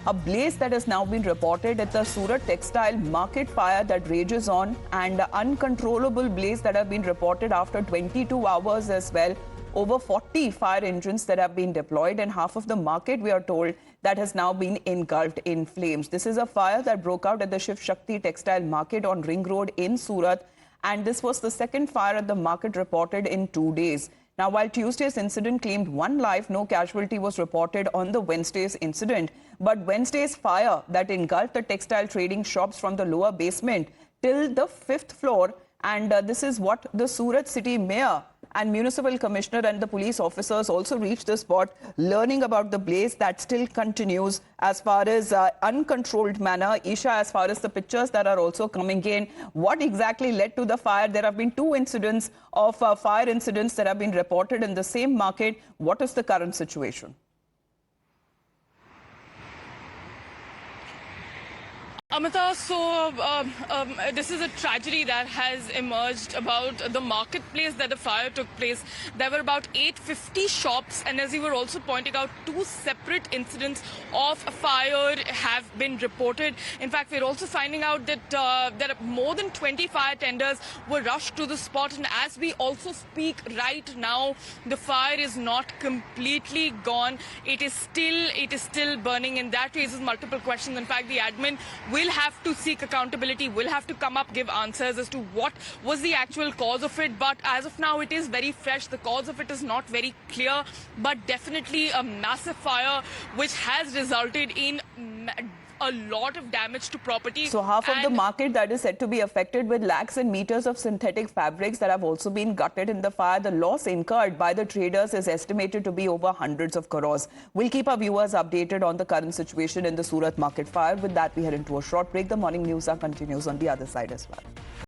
A blaze that has now been reported at the Surat textile market, fire that rages on, and uncontrollable blaze that have been reported after 22 hours as well. Over 40 fire engines that have been deployed, and half of the market, we are told, that has now been engulfed in flames. This is a fire that broke out at the Shiv Shakti textile market on Ring Road in Surat, and this was the second fire at the market reported in 2 days. Now, while Tuesday's incident claimed 1 life, no casualty was reported on the Wednesday's incident. But Wednesday's fire that engulfed the textile trading shops from the lower basement till the 5th floor, and this is what the Surat city mayor and municipal commissioner and the police officers also reached the spot, learning about the blaze that still continues as far as uncontrolled manner. Isha, as far as the pictures that are also coming in, what exactly led to the fire? There have been 2 incidents of fire incidents that have been reported in the same market. What is the current situation? Amita, so this is a tragedy that has emerged about the marketplace that the fire took place. There were about 850 shops, and as you were also pointing out, 2 separate incidents of fire have been reported. In fact, we're also finding out that there are more than 20 fire tenders were rushed to the spot, and as we also speak right now, the fire is not completely gone. It is still burning, and that raises multiple questions. In fact, the admin will have to seek accountability, will have to come up, give answers as to what was the actual cause of it. But as of now, it is very fresh. The cause of it is not very clear, but definitely a massive fire which has resulted in a lot of damage to property. So half of the market that is said to be affected, with lakhs and meters of synthetic fabrics that have also been gutted in the fire. The loss incurred by the traders is estimated to be over hundreds of crores. We'll keep our viewers updated on the current situation in the Surat market fire. With that, we head into a short break. The morning news continues on the other side as well.